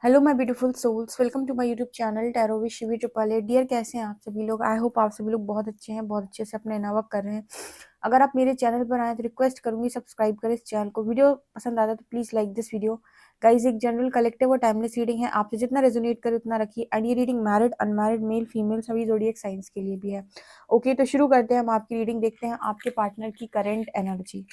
Hello my beautiful souls, welcome to my YouTube channel tarot with Shivi triple eight. Dear, कैसे हैं आप सभी लोग? आई होप आप सभी लोग बहुत अच्छे हैं, बहुत अच्छे से अपना इनर वर्क कर रहे हैं। अगर आप मेरे चैनल पर आए तो रिक्वेस्ट करूंगी सब्सक्राइब करें इस चैनल को। वीडियो पसंद आता है तो please like this video. Guys, एक जनरल कलेक्टिव और टाइमलेस रीडिंग है, आपसे जितना रेजोनेट करे उतना रखिए। एंड ये reading married, unmarried, male, female सभी ज़ोडिएक साइंस के लिए भी है। ओके, तो शुरू करते हैं। हम आपकी रीडिंग देखते हैं, आपके पार्टनर की करेंट एनर्जी।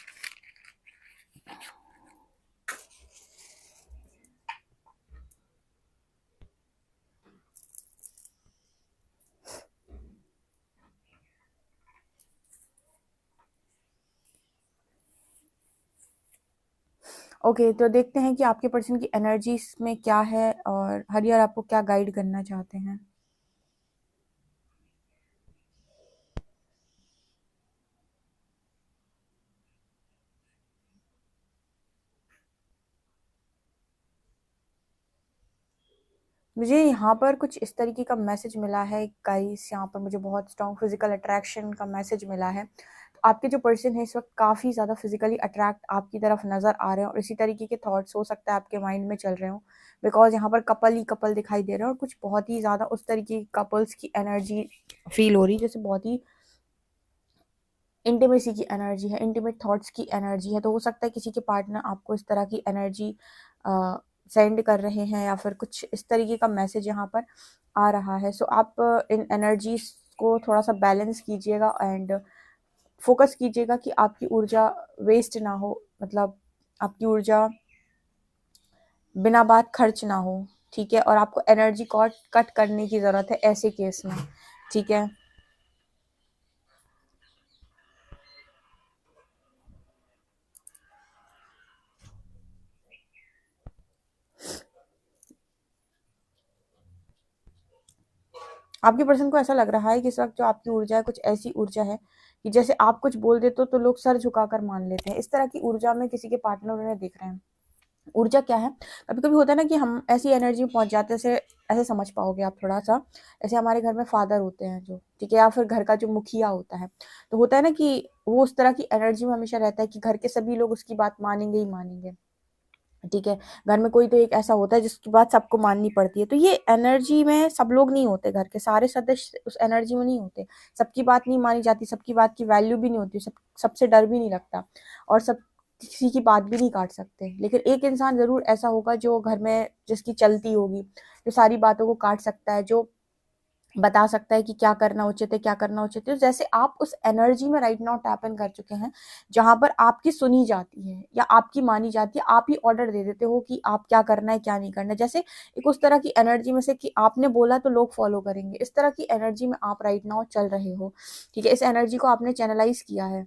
ओके, तो देखते हैं कि आपके पर्सन की एनर्जी में क्या है और हरियर आपको क्या गाइड करना चाहते हैं। मुझे यहाँ पर कुछ इस तरीके का मैसेज मिला है गाइस। यहाँ पर मुझे बहुत स्ट्रॉन्ग फिजिकल अट्रैक्शन का मैसेज मिला है। तो आपके जो पर्सन है इस वक्त काफ़ी ज़्यादा फिजिकली अट्रैक्ट आपकी तरफ नज़र आ रहे हैं और इसी तरीके के थॉट्स हो सकता है आपके माइंड में चल रहे हो। बिकॉज यहाँ पर कपल ही कपल दिखाई दे रहे हैं और कुछ बहुत ही ज़्यादा उस तरीके की कपल्स की एनर्जी फील हो रही है, जैसे बहुत ही इंटीमेसी की एनर्जी है, इंटीमेट थॉट्स की एनर्जी है। तो हो सकता है किसी के पार्टनर आपको इस तरह की एनर्जी सेंड कर रहे हैं या फिर कुछ इस तरीके का मैसेज यहाँ पर आ रहा है। सो आप इन एनर्जीज को थोड़ा सा बैलेंस कीजिएगा एंड फोकस कीजिएगा कि आपकी ऊर्जा वेस्ट ना हो, मतलब आपकी ऊर्जा बिना बात खर्च ना हो। ठीक है, और आपको एनर्जी कॉट कट करने की ज़रूरत है ऐसे केस में। ठीक है, आपके पर्सन को ऐसा लग रहा है कि इस वक्त जो आपकी ऊर्जा है कुछ ऐसी ऊर्जा है कि जैसे आप कुछ बोल देते हो तो लोग सर झुकाकर मान लेते हैं। इस तरह की ऊर्जा में किसी के पार्टनर उन्हें देख रहे हैं। ऊर्जा क्या है, कभी कभी होता है ना कि हम ऐसी एनर्जी में पहुंच जाते हैं, जैसे ऐसे समझ पाओगे आप थोड़ा सा। ऐसे हमारे घर में फादर होते हैं जो, ठीक है, या फिर घर का जो मुखिया होता है, तो होता है ना कि वो उस तरह की एनर्जी में हमेशा रहता है कि घर के सभी लोग उसकी बात मानेंगे ही मानेंगे। ठीक है, घर में कोई तो एक ऐसा होता है जिसकी बात सबको माननी पड़ती है। तो ये एनर्जी में सब लोग नहीं होते, घर के सारे सदस्य उस एनर्जी में नहीं होते। सबकी बात नहीं मानी जाती, सबकी बात की वैल्यू भी नहीं होती, सबसे डर भी नहीं लगता और सब किसी की बात भी नहीं काट सकते। लेकिन एक इंसान जरूर ऐसा होगा जो घर में जिसकी चलती होगी, जो सारी बातों को काट सकता है, जो बता सकता है कि क्या करना उचित है, क्या करना उचित है। जैसे आप उस एनर्जी में राइट नाउ टैप इन कर चुके हैं जहां पर आपकी सुनी जाती है या आपकी मानी जाती है। आप ही ऑर्डर दे देते हो कि आप क्या करना है, क्या नहीं करना है। जैसे एक उस तरह की एनर्जी में से कि आपने बोला तो लोग फॉलो करेंगे, इस तरह की एनर्जी में आप राइट नाउ चल रहे हो। ठीक है, इस एनर्जी को आपने चैनलाइज किया है।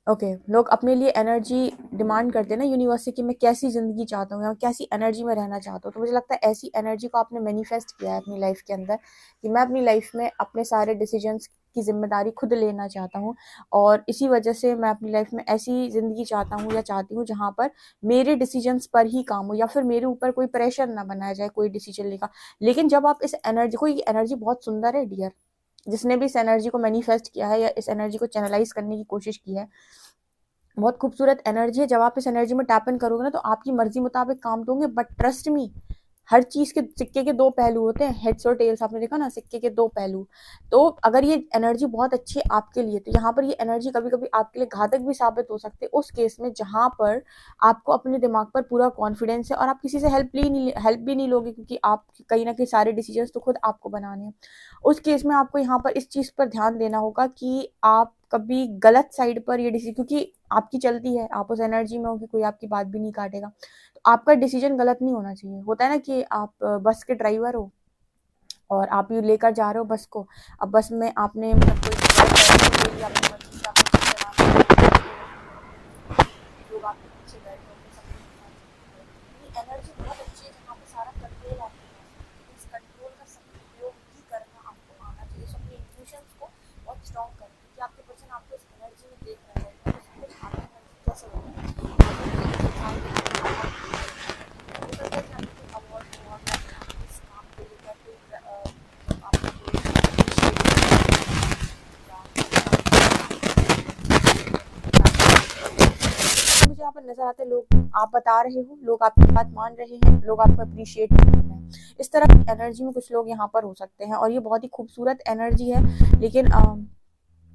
ओके, लोग अपने लिए एनर्जी डिमांड करते हैं ना यूनिवर्स से कि मैं कैसी ज़िंदगी चाहता हूँ या कैसी एनर्जी में रहना चाहता हूँ। तो मुझे लगता है ऐसी एनर्जी को आपने मैनिफेस्ट किया है अपनी लाइफ के अंदर कि मैं अपनी लाइफ में अपने सारे डिसीजंस की जिम्मेदारी खुद लेना चाहता हूँ और इसी वजह से मैं अपनी लाइफ में ऐसी ज़िंदगी चाहता हूँ या चाहती हूँ जहाँ पर मेरे डिसीजंस पर ही काम हो या फिर मेरे ऊपर कोई प्रेशर ना बनाया जाए कोई डिसीजन लेगा। लेकिन जब आप इस एनर्जी को, ये एनर्जी बहुत सुंदर है डियर, जिसने भी इस एनर्जी को मैनिफेस्ट किया है या इस एनर्जी को चैनलाइज करने की कोशिश की है, बहुत खूबसूरत एनर्जी है। जब आप इस एनर्जी में टैप इन करोगे ना तो आपकी मर्जी मुताबिक काम दोगे। बट ट्रस्ट मी, हर चीज के सिक्के के दो पहलू होते हैं, हेड्स और टेल्स। आपने देखा ना, सिक्के के दो पहलू। तो अगर ये एनर्जी बहुत अच्छी है आपके लिए तो यहाँ पर ये एनर्जी कभी कभी आपके लिए घातक भी साबित हो सकती है उस केस में जहां पर आपको अपने दिमाग पर पूरा कॉन्फिडेंस है और आप किसी से हेल्प भी नहीं लोगे, क्योंकि आप कहीं ना कहीं सारे डिसीजन तो खुद आपको बनाने हैं। उस केस में आपको यहाँ पर इस चीज पर ध्यान देना होगा कि आप कभी गलत साइड पर ये डिसीजन, क्योंकि आपकी चलती है, आप उस एनर्जी में हो कि कोई आपकी बात भी नहीं काटेगा, तो आपका डिसीजन गलत नहीं होना चाहिए। होता है ना कि आप बस के ड्राइवर हो और आप ये लेकर जा रहे हो बस को। अब बस में आपने मतलब कोई ले लिया अपनी मर्जी से, आपने बस चलाना लोग आपके पीछे बैठे होंगे, सबकी एनर्जी बहुत अच्छी है जहाँ पे सारा कंट्रोल आपके पास है। इस कंट्रोल का सही उपयोग भी करना आपको आना चाहिए। सो अपने इमोशंस को बहुत स्ट्रॉन्ग करें, क्योंकि आपके पर्सन आपको इस एनर्जी में देख रहे हैं तो सब कुछ आपकी एनर्जी कैसे होगा। अवार्ड अवार्ड इस काम को लेकर कोई आपका मुझे यहाँ पर नजर आते लोग आप बता रहे हो, लोग आपकी बात मान रहे हैं, लोग आपको अप्रिशिएट कर रहे हैं। इस तरह की एनर्जी में कुछ लोग यहाँ पर हो सकते हैं और ये बहुत ही खूबसूरत एनर्जी है, लेकिन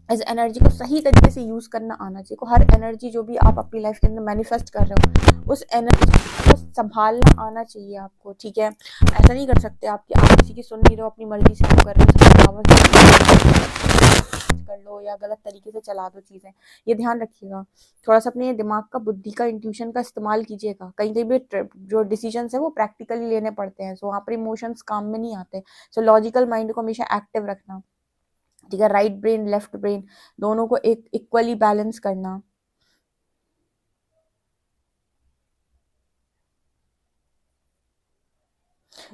इस एनर्जी को सही तरीके से यूज़ करना आना चाहिए। को हर एनर्जी जो भी आप अपनी लाइफ के अंदर मैनिफेस्ट कर रहे हो, उस एनर्जी को संभालना आना चाहिए आपको, ठीक है। ऐसा नहीं कर सकते आप कि आप किसी की सुन नहीं रहे हो, अपनी मर्जी से आप कर रहे हो, कर लो या गलत तरीके से चला दो चीज़ें। ये ध्यान रखिएगा, थोड़ा सा अपने दिमाग का, बुद्धि का, इंट्यूशन का इस्तेमाल कीजिएगा। कहीं कहीं भी जो डिसीजंस है वो प्रैक्टिकली लेने पड़ते हैं, सो वहाँ पर इमोशंस काम में नहीं आते। सो लॉजिकल माइंड को हमेशा एक्टिव रखना, ठीक है। राइट ब्रेन, लेफ्ट ब्रेन, दोनों को एक इक्वली बैलेंस करना।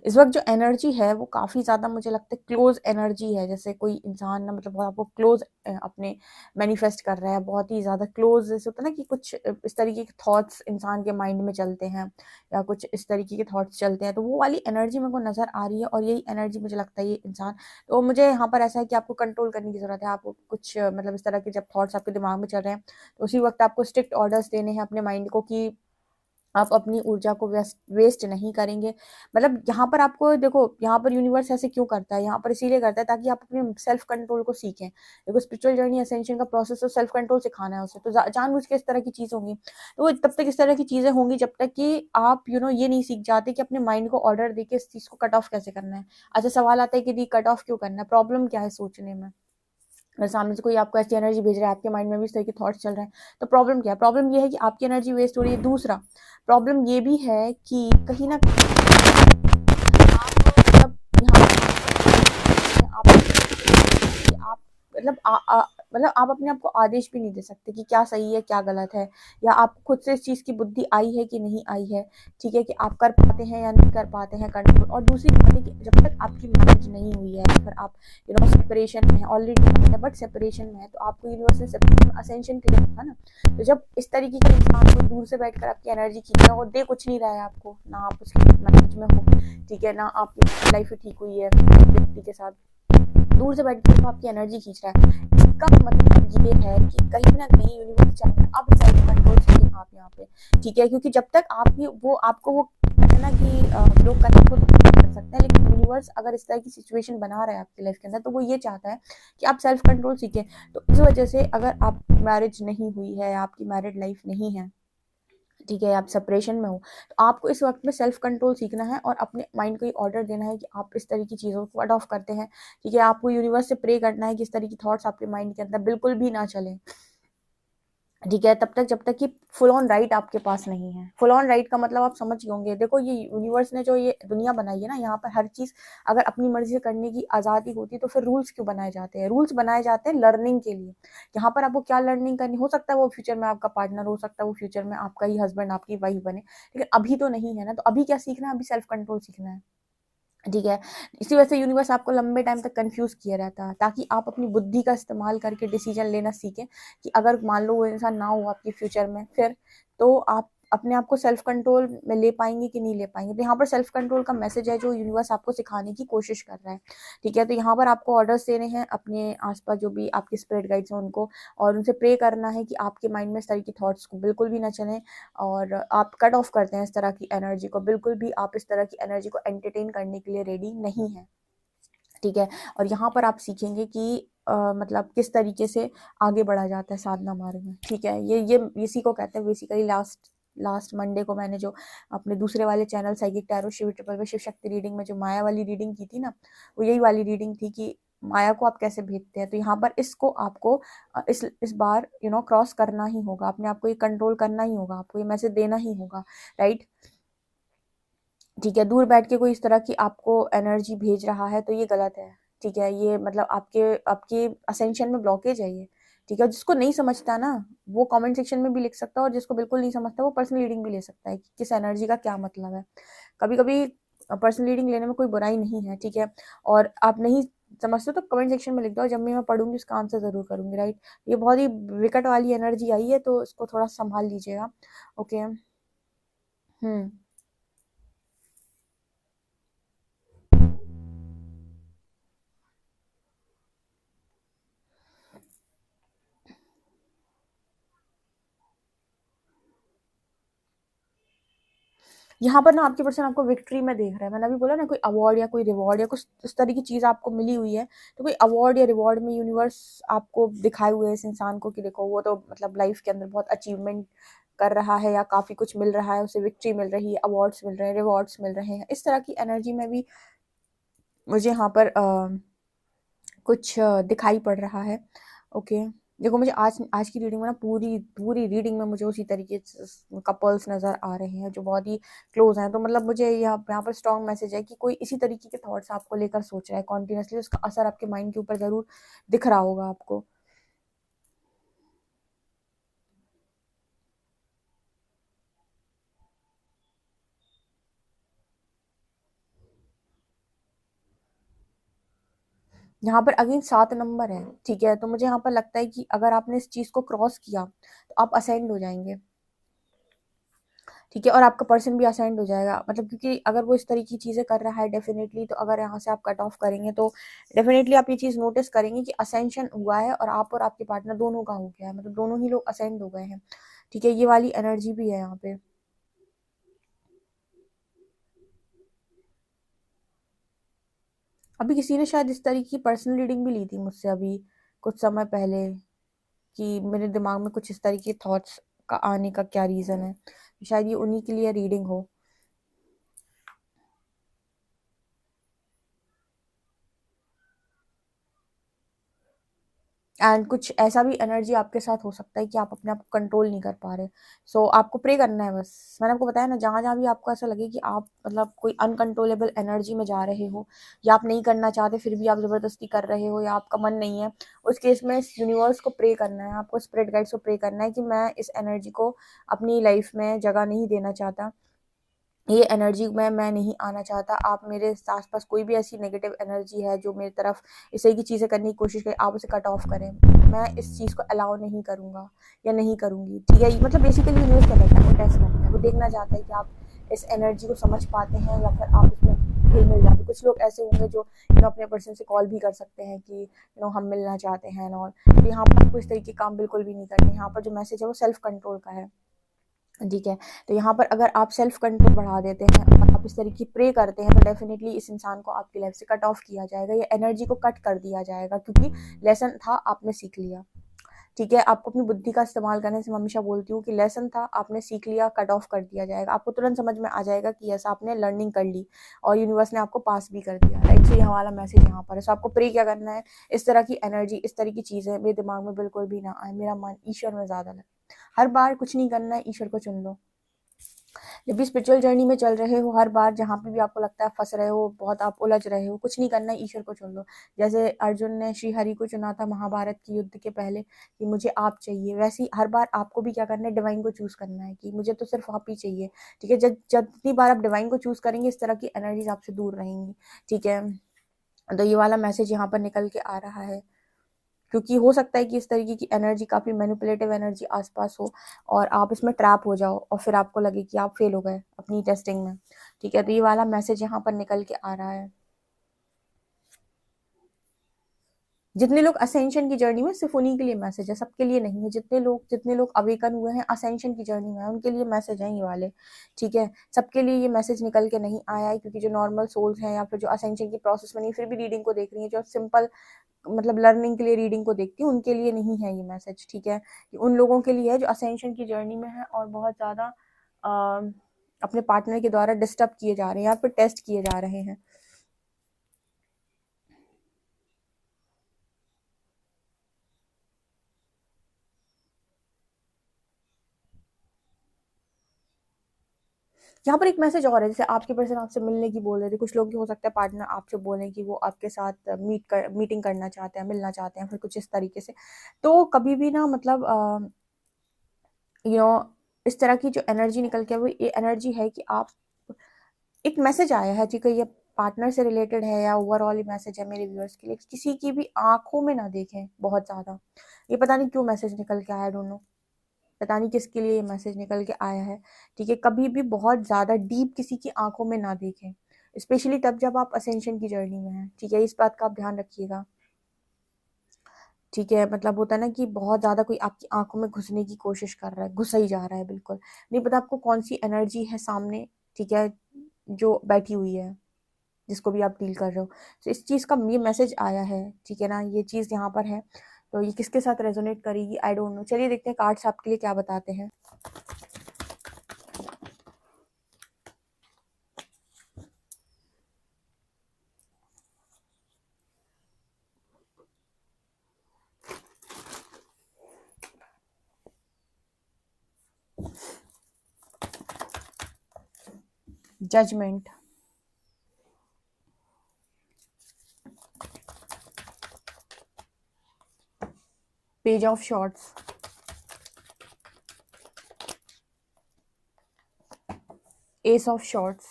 इस वक्त जो एनर्जी है वो काफ़ी ज़्यादा मुझे लगता है क्लोज एनर्जी है, जैसे कोई इंसान ना मतलब आपको क्लोज अपने मैनिफेस्ट कर रहा है, बहुत ही ज़्यादा क्लोज। जैसे होता है ना कि कुछ इस तरीके के थॉट्स इंसान के माइंड में चलते हैं या कुछ इस तरीके के थॉट्स चलते हैं, तो वो वाली एनर्जी मेरे को नज़र आ रही है और यही एनर्जी मुझे लगता है ये इंसान। तो मुझे यहाँ पर ऐसा है कि आपको कंट्रोल करने की ज़रूरत है। आपको कुछ मतलब इस तरह के जब थॉट्स आपके दिमाग में चल रहे हैं, तो उसी वक्त आपको स्ट्रिक्ट ऑर्डर्स देने हैं अपने माइंड को कि आप अपनी ऊर्जा को वेस्ट नहीं करेंगे। मतलब यहाँ पर आपको देखो, यहाँ पर यूनिवर्स ऐसे क्यों करता है, यहाँ पर इसीलिए करता है ताकि आप अपने सेल्फ कंट्रोल को सीखें। देखो स्पिरिचुअल जर्नी असेंशन का प्रोसेस तो सेल्फ कंट्रोल सिखाना है उसे, तो जानबूझ के इस तरह की चीज़ होंगी। तो तब तक इस तरह की चीज़ें होंगी जब तक कि आप ये नहीं सीख जाते कि अपने माइंड को ऑर्डर देके इस चीज़ को कट ऑफ कैसे करना है। अच्छा सवाल आता है कि दी कट ऑफ क्यों करना है, प्रॉब्लम क्या है सोचने में। अगर सामने से कोई आपको ऐसी एनर्जी भेज रहा है, आपके माइंड में भी इस तरह के थॉट्स चल रहे हैं, तो प्रॉब्लम क्या है? प्रॉब्लम ये है कि आपकी एनर्जी वेस्ट हो रही है। दूसरा प्रॉब्लम ये भी है कि कहीं ना कहीं आप मतलब मतलब आप अपने आप को आदेश भी नहीं दे सकते कि क्या सही है क्या गलत है, या आप खुद से इस चीज़ की बुद्धि आई है कि नहीं आई है, ठीक है, कि आप कर पाते हैं या नहीं कर पाते हैं कंट्रोल। और दूसरी बात है कि जब तक आपकी मैरिज नहीं हुई है, फिर आप सेपरेशन में है, ऑलरेडी है बट सेपरेशन में है, तो आपको यूनिवर्सल सेपरेशन असेंशन के लिए होगा ना। तो जब इस तरीके का इंसान को दूर से बैठकर आपकी एनर्जी खींच रहा हो, दे कुछ नहीं रहा है आपको, ना आप उसकी मैरिज में हो, ठीक है, ना आपकी लाइफ ठीक हुई है व्यक्ति के साथ, दूर से बैठ के वो आपकी एनर्जी खींच रहा है, इसका मतलब ये है कि कहीं ना कहीं यूनिवर्स चाहता है अब सेल्फ कंट्रोल सीखें आप यहाँ पे, ठीक है। क्योंकि जब तक आपकी वो आपको वो कहते हैं ना कि लोग करने को कर सकते हैं, लेकिन यूनिवर्स अगर इस तरह की सिचुएशन बना रहा है आपकी लाइफ के अंदर, तो वो ये चाहता है कि आप सेल्फ कंट्रोल सीखें। तो इस वजह से अगर आप मैरिज नहीं हुई है, आपकी मैरिड लाइफ नहीं है, ठीक है, आप सेपरेशन में हो, तो आपको इस वक्त में सेल्फ कंट्रोल सीखना है और अपने माइंड को ये ऑर्डर देना है कि आप इस तरह की चीज़ों को कट ऑफ करते हैं, ठीक है। आपको यूनिवर्स से प्रे करना है कि इस तरह की थॉट्स आपके माइंड के अंदर बिल्कुल भी ना चलें, ठीक है। तब तक जब तक कि फुल ऑन राइट आपके पास नहीं है। फुल ऑन राइट का मतलब आप समझ गए होंगे। देखो ये यूनिवर्स ने जो ये दुनिया बनाई है ना, यहाँ पर हर चीज़ अगर अपनी मर्जी से करने की आज़ादी होती तो फिर रूल्स क्यों बनाए जाते हैं? रूल्स बनाए जाते हैं लर्निंग के लिए। यहाँ पर आपको क्या लर्निंग करनी, हो सकता है वो फ्यूचर में आपका पार्टनर, हो सकता है वो फ्यूचर में आपका ही हस्बैंड, आपकी वाइफ बने, लेकिन अभी तो नहीं है ना। तो अभी क्या सीखना है? अभी सेल्फ कंट्रोल सीखना है, ठीक है। इसी वजह से यूनिवर्स आपको लंबे टाइम तक कंफ्यूज किया रहता है, ताकि आप अपनी बुद्धि का इस्तेमाल करके डिसीजन लेना सीखें कि अगर मान लो वो इंसान ना हो आपके फ्यूचर में, फिर तो आप अपने आप को सेल्फ कंट्रोल में ले पाएंगे कि नहीं ले पाएंगे। तो यहाँ पर सेल्फ कंट्रोल का मैसेज है जो यूनिवर्स आपको सिखाने की कोशिश कर रहा है, ठीक है। तो यहाँ पर आपको ऑर्डर्स देने हैं अपने आसपास जो भी आपके स्पिरिट गाइड्स हैं उनको, और उनसे प्रे करना है कि आपके माइंड में इस तरह की थॉट्स को बिल्कुल भी ना चलें, और आप कट ऑफ करते हैं इस तरह की एनर्जी को, बिल्कुल भी आप इस तरह की एनर्जी को एंटरटेन करने के लिए रेडी नहीं है, ठीक है। और यहाँ पर आप सीखेंगे कि मतलब किस तरीके से आगे बढ़ा जाता है साधना मार्ग में, ठीक है। ये इसी को कहते हैं बेसिकली। लास्ट लास्ट मंडे को मैंने जो अपने दूसरे वाले channel psychic tarot Shiv triple में शिव शक्ति रीडिंग में जो माया वाली रीडिंग की थी ना, वो यही वाली रीडिंग थी कि माया को आप कैसे भेजते हैं। तो यहाँ पर इसको आपको इस बार क्रॉस करना ही होगा, अपने आप को ये कंट्रोल करना ही होगा, आपको ये मैसेज देना ही होगा, राइट, ठीक है। दूर बैठ के कोई इस तरह की आपको एनर्जी भेज रहा है तो ये गलत है, ठीक है। ये मतलब आपके आपके असेंशन में ब्लॉकेज है ये, ठीक है। जिसको नहीं समझता ना, वो कमेंट सेक्शन में भी लिख सकता है, और जिसको बिल्कुल नहीं समझता वो पर्सनल रीडिंग भी ले सकता है कि किस एनर्जी का क्या मतलब है। कभी कभी पर्सनल रीडिंग लेने में कोई बुराई नहीं है, ठीक है। और आप नहीं समझते तो कमेंट सेक्शन में लिख दो, जब भी मैं पढ़ूंगी उसका आंसर जरूर करूंगी, राइट। ये बहुत ही विकट वाली एनर्जी आई है तो इसको थोड़ा संभाल लीजिएगा, ओके। हम्म। यहाँ पर ना आपके पर्सन आपको विक्ट्री में देख रहा है। मैंने अभी बोला ना, कोई अवार्ड या कोई रिवॉर्ड या कुछ इस तरह की चीज़ आपको मिली हुई है, तो कोई अवार्ड या रिवॉर्ड में यूनिवर्स आपको दिखाए हुए है इस इंसान को कि देखो वो तो मतलब लाइफ के अंदर बहुत अचीवमेंट कर रहा है या काफ़ी कुछ मिल रहा है, उसे विक्ट्री मिल रही है, अवार्ड्स मिल रहे हैं, रिवॉर्ड्स मिल रहे हैं। इस तरह की एनर्जी में भी मुझे यहाँ पर कुछ दिखाई पड़ रहा है। ओके, देखो मुझे आज आज की रीडिंग में ना पूरी पूरी रीडिंग में मुझे उसी तरीके कपल्स नज़र आ रहे हैं जो बहुत ही क्लोज हैं। तो मतलब मुझे यहाँ पर स्ट्रॉन्ग मैसेज है कि कोई इसी तरीके के थॉट्स आपको लेकर सोच रहा है कॉन्टिन्यूसली, उसका असर आपके माइंड के ऊपर ज़रूर दिख रहा होगा आपको। यहाँ पर अगेन 7 नंबर है, ठीक है। तो मुझे यहाँ पर लगता है कि अगर आपने इस चीज़ को क्रॉस किया तो आप असेंड हो जाएंगे, ठीक है। और आपका पर्सन भी असाइंड हो जाएगा, मतलब क्योंकि अगर वो इस तरह की चीज़ें कर रहा है डेफिनेटली, तो अगर यहाँ से आप कट ऑफ करेंगे तो डेफिनेटली आप ये चीज़ नोटिस करेंगे कि असेंशन हुआ है और आप और आपके पार्टनर दोनों का हो गया है, मतलब दोनों ही लोग असेंड हो गए हैं, ठीक है। ये वाली एनर्जी भी है यहाँ पे। अभी किसी ने शायद इस तरीके की पर्सनल रीडिंग भी ली थी मुझसे अभी कुछ समय पहले, कि मेरे दिमाग में कुछ इस तरीके के थॉट्स का आने का क्या रीज़न है, शायद ये उन्हीं के लिए रीडिंग हो। एंड कुछ ऐसा भी एनर्जी आपके साथ हो सकता है कि आप अपने आप को कंट्रोल नहीं कर पा रहे। सो आपको प्रे करना है बस। मैंने आपको बताया ना, जहाँ जहाँ भी आपको ऐसा लगे कि आप मतलब कोई अनकंट्रोलेबल एनर्जी में जा रहे हो या आप नहीं करना चाहते फिर भी आप ज़बरदस्ती कर रहे हो या आपका मन नहीं है, उस केस में इस यूनिवर्स को प्रे करना है, आपको स्पिरिट गाइड्स को प्रे करना है कि मैं इस एनर्जी को अपनी लाइफ में जगह नहीं देना चाहता, ये एनर्जी में मैं नहीं आना चाहता। आप मेरे आस-पास कोई भी ऐसी नेगेटिव एनर्जी है जो मेरी तरफ इस तरह की चीज़ें करने की कोशिश करे, आप उसे कट ऑफ करें। मैं इस चीज़ को अलाउ नहीं करूँगा या नहीं करूँगी, ठीक है? मतलब बेसिकली यूनिवर्स क्या करता है, वो टेस्ट करता है, वो देखना चाहता है कि आप इस एनर्जी को समझ पाते हैं या फिर आप इसमें घुल-मिल जाते हैं। कुछ लोग ऐसे होंगे जो अपने पर्सन से कॉल भी कर सकते हैं कि हम मिलना चाहते हैं एंड ऑल। तो यहाँ पर आपको इस तरीके के काम बिल्कुल भी नहीं करने। यहाँ पर जो मैसेज है वो सेल्फ कंट्रोल का है। ठीक है, तो यहाँ पर अगर आप सेल्फ कंट्रोल बढ़ा देते हैं और आप इस तरीके प्रे करते हैं तो डेफिनेटली इस इंसान को आपकी लाइफ से कट ऑफ किया जाएगा या एनर्जी को कट कर दिया जाएगा, क्योंकि लेसन था आपने सीख लिया, ठीक है। आपको अपनी बुद्धि का इस्तेमाल करने से मैं हमेशा बोलती हूँ कि लेसन था आपने सीख लिया, कट ऑफ कर दिया जाएगा। आपको तुरंत समझ में आ जाएगा कि यस आपने लर्निंग कर ली और यूनिवर्स ने आपको पास भी कर दिया, राइट। सो यहाँ वाला मैसेज यहाँ पर है। सो आपको प्रे क्या करना है, इस तरह की एनर्जी, इस तरह की चीज़ें मेरे दिमाग में बिल्कुल भी ना आए, मेरा मन ईश्वर में ज़्यादा लगे। हर बार कुछ नहीं करना है, ईश्वर को चुन लो। जब भी स्पिरिचुअल जर्नी में चल रहे हो, हर बार जहाँ पे भी आपको लगता है फंस रहे हो, बहुत आप उलझ रहे हो, कुछ नहीं करना है, ईश्वर को चुन लो। जैसे अर्जुन ने श्री हरि को चुना था महाभारत के युद्ध के पहले कि मुझे आप चाहिए, वैसे ही हर बार आपको भी क्या करना है, डिवाइन को चूज करना है कि मुझे तो सिर्फ आप ही चाहिए, ठीक है। जब जितनी बार आप डिवाइन को चूज करेंगे इस तरह की एनर्जीज आपसे दूर रहेंगी, ठीक है। तो ये वाला मैसेज यहाँ पर निकल के आ रहा है, क्योंकि हो सकता है कि इस तरीके की एनर्जी, काफ़ी मैनिपुलेटिव एनर्जी आसपास हो और आप इसमें ट्रैप हो जाओ और फिर आपको लगे कि आप फेल हो गए अपनी टेस्टिंग में, ठीक है। तो ये वाला मैसेज यहाँ पर निकल के आ रहा है। जितने लोग असेंशन की जर्नी में, सिर्फ उन्हीं के लिए मैसेज है, सबके लिए नहीं है। जितने लोग अवेकन हुए हैं असेंशन की जर्नी में, उनके लिए मैसेज है ये वाले, ठीक है। सबके लिए ये मैसेज निकल के नहीं आया है, क्योंकि जो नॉर्मल सोल्स हैं या फिर जो असेंशन की प्रोसेस में नहीं फिर भी रीडिंग को देख रही है, जो सिंपल मतलब लर्निंग के लिए रीडिंग को देखती हूँ, उनके लिए नहीं है ये मैसेज, ठीक है। कि उन लोगों के लिए है जो असेंशन की जर्नी में है और बहुत ज़्यादा अपने पार्टनर के द्वारा डिस्टर्ब किए जा रहे हैं या फिर टेस्ट किए जा रहे हैं। यहाँ पर एक मैसेज और है, जैसे आपके पर्सन आपसे मिलने की बोल रहे थे, कुछ लोग हो सकता है पार्टनर आपसे बोलें कि वो आपके साथ मीटिंग करना चाहते हैं, मिलना चाहते हैं, फिर कुछ इस तरीके से। तो कभी भी ना मतलब यू नो इस तरह की जो एनर्जी निकल के वो ये एनर्जी है कि आप, एक मैसेज आया है, ठीक है, ये पार्टनर से रिलेटेड है या ओवरऑल ही मैसेज है मेरे व्यूअर्स के लिए, किसी की भी आंखों में ना देखें बहुत ज़्यादा। ये पता नहीं क्यों मैसेज निकल के आया, डोंट नो, पता नहीं किसके लिए ये मैसेज निकल के आया है, ठीक है। कभी भी बहुत ज़्यादा डीप किसी की आंखों में ना देखें, स्पेशली तब जब आप असेंशन की जर्नी में हैं, ठीक है। इस बात का आप ध्यान रखिएगा, ठीक है। मतलब होता है ना कि बहुत ज़्यादा कोई आपकी आंखों में घुसने की कोशिश कर रहा है, घुसा ही जा रहा है, बिल्कुल नहीं पता आपको कौन सी एनर्जी है सामने, ठीक है, जो बैठी हुई है, जिसको भी आप डील कर रहे हो। तो इस चीज़ का ये मैसेज आया है, ठीक है ना, ये चीज़ यहाँ पर है। तो ये किसके साथ रेजोनेट करेगी, आई डोंट नो। चलिए देखते हैं कार्ड्स आपके लिए क्या बताते हैं। Judgement, page of swords, ace of swords,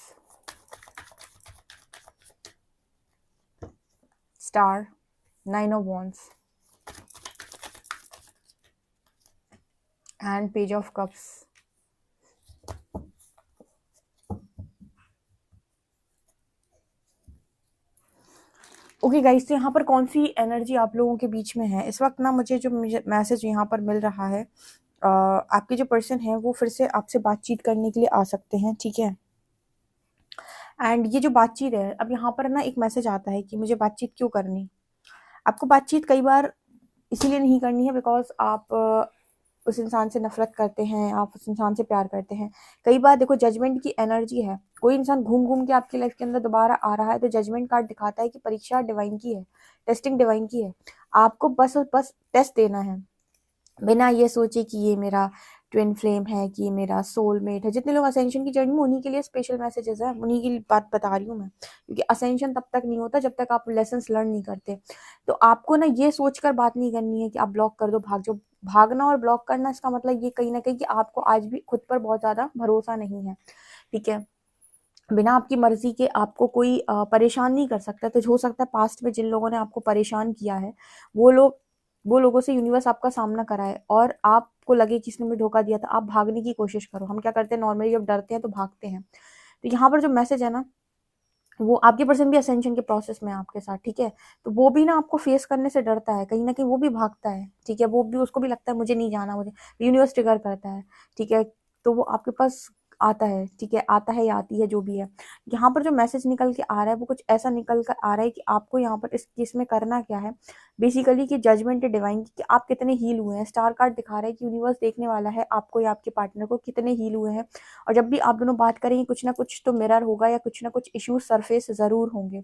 star, nine of wands and page of cups. Okay guys, तो यहाँ पर कौन सी एनर्जी आप लोगों के बीच में है इस वक्त ना, मुझे जो मैसेज यहाँ पर मिल रहा है, आपके जो पर्सन है वो फिर से आपसे बातचीत करने के लिए आ सकते हैं, ठीक है। एंड ये जो बातचीत है, अब यहाँ पर ना एक मैसेज आता है कि मुझे बातचीत क्यों करनी। आपको बातचीत कई बार इसीलिए नहीं करनी है बिकॉज आप उस इंसान से नफरत करते हैं, आप उस इंसान से प्यार करते हैं। कई बार देखो, जजमेंट की एनर्जी है, कोई इंसान घूम घूम के आपकी लाइफ के अंदर दोबारा आ रहा है तो जजमेंट कार्ड दिखाता है कि परीक्षा डिवाइन की है, टेस्टिंग डिवाइन की है। आपको बस और बस टेस्ट देना है, बिना ये सोचे कि ये मेरा ट्विन फ्लेम है, कि ये मेरा सोलमेट है। जितने लोग असेंशन की जर्नी में, उन्हीं के लिए स्पेशल मैसेजेस है, उन्हीं की बात बता रही हूँ मैं, क्योंकि असेंशन तब तक नहीं होता जब तक आप लेसन्स लर्न नहीं करते। तो आपको ना ये सोचकर बात नहीं करनी है कि आप ब्लॉक कर दो, भाग जाओ। भागना और ब्लॉक करना, इसका मतलब ये कहीं ना कहीं कि आपको आज भी खुद पर बहुत ज्यादा भरोसा नहीं है, ठीक है। बिना आपकी मर्जी के आपको कोई परेशान नहीं कर सकता। तो हो सकता है पास्ट में जिन लोगों ने आपको परेशान किया है, वो लोग, वो लोगों से यूनिवर्स आपका सामना कराए और आपको लगे कि इसने मुझे धोखा दिया था, आप भागने की कोशिश करो। हम क्या करते हैं नॉर्मली, जब डरते हैं तो भागते हैं। तो यहाँ पर जो मैसेज है ना, वो आपके पर्सन भी असेंशन के प्रोसेस में है आपके साथ, ठीक है। तो वो भी ना आपको फेस करने से डरता है, कहीं ना कहीं वो भी भागता है, ठीक है। वो भी, उसको भी लगता है मुझे नहीं जाना, मुझे यूनिवर्स ट्रिगर करता है, ठीक है। तो वो आपके पास आता है, ठीक है, आता है या आती है, जो भी है। यहाँ पर जो मैसेज निकल के आ रहा है वो कुछ ऐसा निकल कर आ रहा है कि आपको यहाँ पर इस केस में करना क्या है, बेसिकली कि जजमेंट डिवाइन कि आप कितने हील हुए हैं। स्टार कार्ड दिखा रहा है कि यूनिवर्स देखने वाला है आपको या आपके पार्टनर को कितने हील हुए हैं। और जब भी आप दोनों बात करेंगे, कुछ ना कुछ तो मिरर होगा या कुछ ना कुछ इश्यूज सरफेस जरूर होंगे।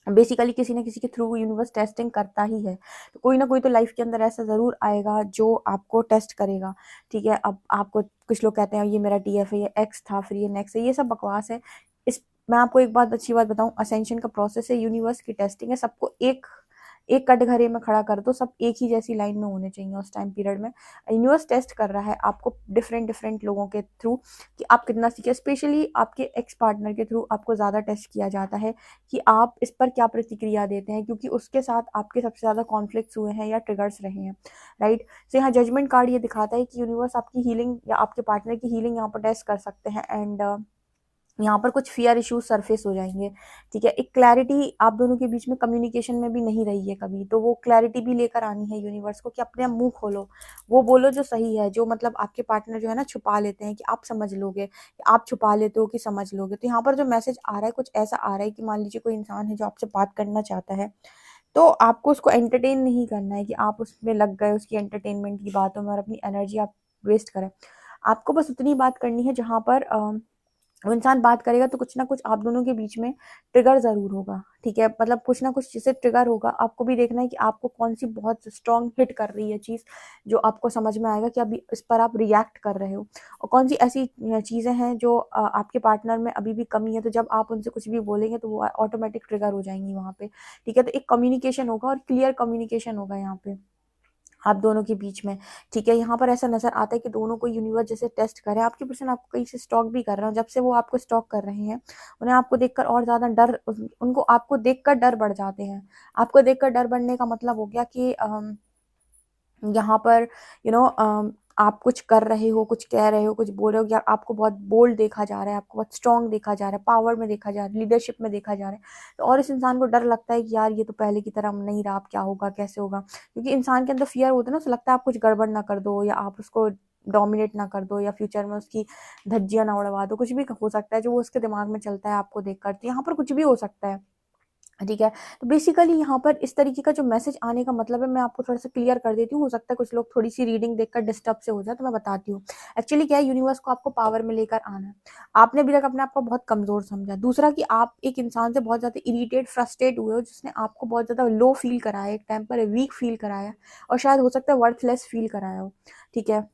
बेसिकली किसी न किसी के थ्रू यूनिवर्स टेस्टिंग करता ही है। तो कोई ना कोई तो लाइफ के अंदर ऐसा ज़रूर आएगा जो आपको टेस्ट करेगा, ठीक है। अब आपको कुछ लोग कहते हैं ये मेरा टीएफ है, ये एक्स था, फिर ये नेक्स्ट है, ये सब बकवास है। इस मैं आपको एक बात, अच्छी बात बताऊं, असेंशन का प्रोसेस है, यूनिवर्स की टेस्टिंग है। सबको एक एक कटघरे में खड़ा कर दो, सब एक ही जैसी लाइन में होने चाहिए उस टाइम पीरियड में। यूनिवर्स टेस्ट कर रहा है आपको डिफरेंट डिफरेंट लोगों के थ्रू कि आप कितना सीखे। स्पेशली आपके एक्स पार्टनर के थ्रू आपको ज़्यादा टेस्ट किया जाता है कि आप इस पर क्या प्रतिक्रिया देते हैं, क्योंकि उसके साथ आपके सबसे ज़्यादा कॉन्फ्लिक्ट्स हुए हैं या ट्रिगर्स रहे हैं, राइट। तो यहाँ जजमेंट कार्ड ये दिखाता है कि यूनिवर्स आपकी हीलिंग या आपके पार्टनर की हीलिंग यहाँ पर टेस्ट कर सकते हैं। एंड यहाँ पर कुछ फियर इश्यूज सरफेस हो जाएंगे, ठीक है। एक क्लैरिटी आप दोनों के बीच में कम्युनिकेशन में भी नहीं रही है कभी, तो वो क्लैरिटी भी लेकर आनी है यूनिवर्स को कि अपने मुंह खोलो, वो बोलो जो सही है, जो मतलब आपके पार्टनर जो है ना छुपा लेते हैं कि आप समझ लोगे, आप छुपा लेते हो कि समझ लोगे। तो यहाँ पर जो मैसेज आ रहा है कुछ ऐसा आ रहा है कि मान लीजिए कोई इंसान है जो आपसे बात करना चाहता है, तो आपको उसको एंटरटेन नहीं करना है कि आप उसमें लग गए उसकी एंटरटेनमेंट की बातों में और अपनी एनर्जी आप वेस्ट करें। आपको बस उतनी बात करनी है जहां पर वो इंसान बात करेगा तो कुछ ना कुछ आप दोनों के बीच में ट्रिगर जरूर होगा, ठीक है। मतलब कुछ ना कुछ जिससे ट्रिगर होगा, आपको भी देखना है कि आपको कौन सी बहुत स्ट्रांग हिट कर रही है चीज, जो आपको समझ में आएगा कि अभी इस पर आप रिएक्ट कर रहे हो, और कौन सी ऐसी चीजें हैं जो आपके पार्टनर में अभी भी कमी है, तो जब आप उनसे कुछ भी बोलेंगे तो वो ऑटोमेटिक ट्रिगर हो जाएंगी वहां पे, ठीक है। तो एक कम्युनिकेशन होगा और क्लियर कम्युनिकेशन होगा यहाँ पे आप दोनों के बीच में, ठीक है। यहाँ पर ऐसा नजर आता है कि दोनों को यूनिवर्स जैसे टेस्ट कर रहे हैं। आपके पर्सन आपको कहीं से स्टॉक भी कर रहे हैं, जब से वो आपको स्टॉक कर रहे हैं, उन्हें आपको देखकर और ज्यादा डर, उनको आपको देखकर डर बढ़ जाते हैं। आपको देखकर डर बढ़ने का मतलब हो गया कि यहाँ पर आप कुछ कर रहे हो, कुछ कह रहे हो, कुछ बोल रहे हो, या आपको बहुत बोल्ड देखा जा रहा है, आपको बहुत स्ट्रांग देखा जा रहा है, पावर में देखा जा रहा है, लीडरशिप में देखा जा रहा है। तो और इस इंसान को डर लगता है कि यार ये तो पहले की तरह नहीं रहा, अब क्या होगा, कैसे होगा, क्योंकि इंसान के अंदर फियर होता है ना, उसे लगता है आप कुछ गड़बड़ ना कर दो या आप उसको डोमिनेट ना कर दो या फ्यूचर में उसकी धज्जियां ना उड़वा दो, कुछ भी हो सकता है जो वो उसके दिमाग में चलता है आपको देख कर, तो यहाँ पर कुछ भी हो सकता है, ठीक है। तो बेसिकली यहाँ पर इस तरीके का जो मैसेज आने का मतलब है, मैं आपको थोड़ा सा क्लियर कर देती हूँ, हो सकता है कुछ लोग थोड़ी सी रीडिंग देखकर डिस्टर्ब से हो जाए, तो मैं बताती हूँ। एक्चुअली क्या है, यूनिवर्स को आपको पावर में लेकर आना है। आपने अभी तक अपने आप को बहुत कमजोर समझा। दूसरा कि आप एक इंसान से बहुत ज्यादा इरिटेट फ्रस्ट्रेट हुए हो, जिसने आपको बहुत ज्यादा लो फील कराया, एक टाइम पर वीक फील कराया, और शायद हो सकता है वर्थलेस फील कराया हो, ठीक है।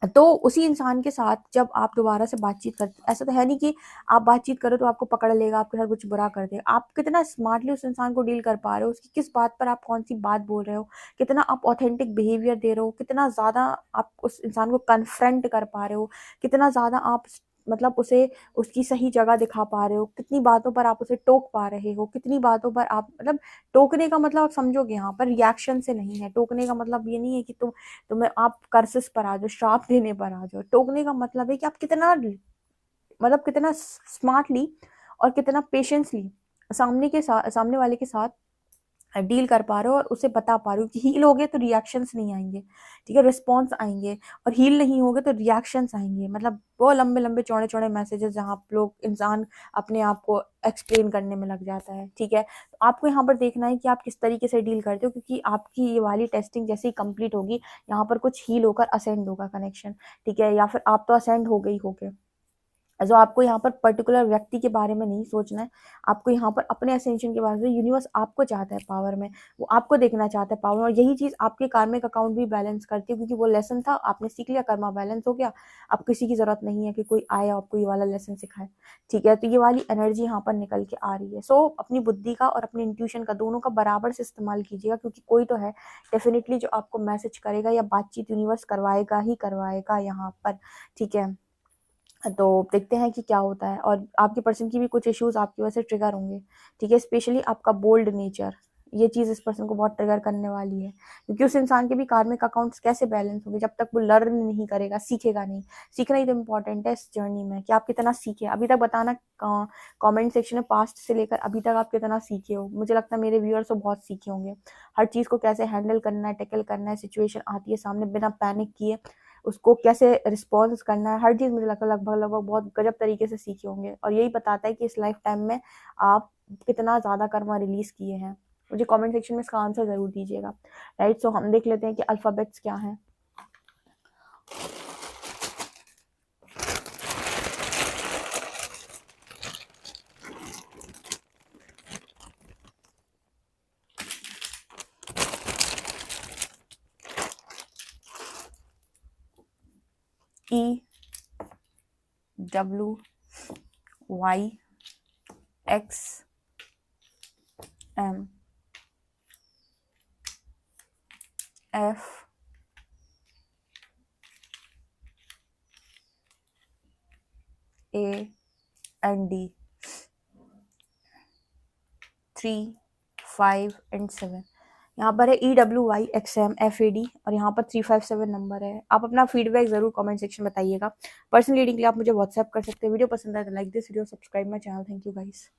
तो उसी इंसान के साथ जब आप दोबारा से बातचीत करते, ऐसा तो है नहीं कि आप बातचीत करो तो आपको पकड़ लेगा, आपके साथ कुछ बुरा कर देगा। आप कितना स्मार्टली उस इंसान को डील कर पा रहे हो, उसकी किस बात पर आप कौन सी बात बोल रहे हो, कितना आप ऑथेंटिक बिहेवियर दे रहे हो, कितना ज़्यादा आप उस इंसान को कन्फ्रंट कर पा रहे हो, कितना ज़्यादा आप मतलब उसे उसकी सही जगह दिखा पा रहे हो, कितनी बातों पर आप उसे टोक पा रहे हो, कितनी बातों पर आप मतलब टोकने का मतलब आप समझोगे यहाँ पर रिएक्शन से नहीं है। टोकने का मतलब ये नहीं है कि तुम्हें आप कर्सेस पर आ जाओ, श्राप देने पर आ जाओ। टोकने का मतलब है कि आप कितना मतलब कितना स्मार्टली और कितना पेशेंसली सामने वाले के साथ डील कर पा रहे हो, और उसे बता पा रहे हो कि हील हो गए तो रिएक्शंस नहीं आएंगे, ठीक है, रिस्पॉन्स आएंगे। और हील नहीं होगे तो रिएक्शंस आएंगे, मतलब वो लंबे लंबे चौड़े चौड़े मैसेजेस जहाँ आप लोग इंसान अपने आप को एक्सप्लेन करने में लग जाता है, ठीक है। तो आपको यहाँ पर देखना है कि आप किस तरीके से डील करते हो, क्योंकि आपकी ये वाली टेस्टिंग जैसे ही कंप्लीट होगी, यहाँ पर कुछ हील होकर असेंड होगा कनेक्शन, ठीक है, या फिर आप तो असेंड हो गई होगे। जो आपको यहाँ पर पर्टिकुलर व्यक्ति के बारे में नहीं सोचना है, आपको यहाँ पर अपने असेंशन के बारे में, यूनिवर्स आपको चाहता है पावर में, वो आपको देखना चाहता है पावर में, और यही चीज आपके कार्मिक अकाउंट भी बैलेंस करती है, क्योंकि वो लेसन था, आपने सीख लिया, कर्मा बैलेंस हो गया। अब किसी की जरूरत नहीं है कि कोई आए आपको ये वाला लेसन सिखाए, ठीक है। तो ये वाली एनर्जी यहाँ पर निकल के आ रही है। सो अपनी बुद्धि का और अपने इंट्यूशन का, दोनों का बराबर से इस्तेमाल कीजिएगा, क्योंकि कोई तो है डेफिनेटली जो आपको मैसेज करेगा या बातचीत यूनिवर्स करवाएगा ही करवाएगा यहाँ पर, ठीक है। तो देखते हैं कि क्या होता है। और आपके पर्सन की भी कुछ इश्यूज आपकी वजह से ट्रिगर होंगे, ठीक है, स्पेशली आपका बोल्ड नेचर, ये चीज इस पर्सन को बहुत ट्रिगर करने वाली है, क्योंकि उस इंसान के भी कार्मिक अकाउंट्स कैसे बैलेंस होंगे जब तक वो लर्न नहीं करेगा, सीखेगा नहीं। सीखना ही तो इम्पोर्टेंट है इस जर्नी में, कि आप कितना सीखे अभी तक। बताना कमेंट सेक्शन में पास्ट से लेकर अभी तक आप कितना सीखे हो। मुझे लगता है मेरे व्यूअर्स तो बहुत सीखे होंगे, हर चीज को कैसे हैंडल करना है, टैकल करना है, सिचुएशन आती है सामने बिना पैनिक किए उसको कैसे रिस्पॉन्स करना है, हर चीज़ मुझे लगता है लगभग बहुत गजब तरीके से सीखे होंगे। और यही बताता है कि इस लाइफ टाइम में आप कितना ज़्यादा कर्मा रिलीज किए हैं। मुझे कमेंट सेक्शन में इसका आंसर ज़रूर दीजिएगा, राइट। सो हम देख लेते हैं कि अल्फ़ाबेट्स क्या हैं। E W Y X M F A and D, 3, 5 and 7। यहाँ पर है EWYXMFAD और यहाँ पर 357 नंबर है। आप अपना फीडबैक जरूर कमेंट सेक्शन में बताइएगा। पर्सनल रीडिंग के लिए आप मुझे व्हाट्सएप कर सकते हैं। वीडियो पसंद आए तो like this video, subscribe my channel. Thank you guys.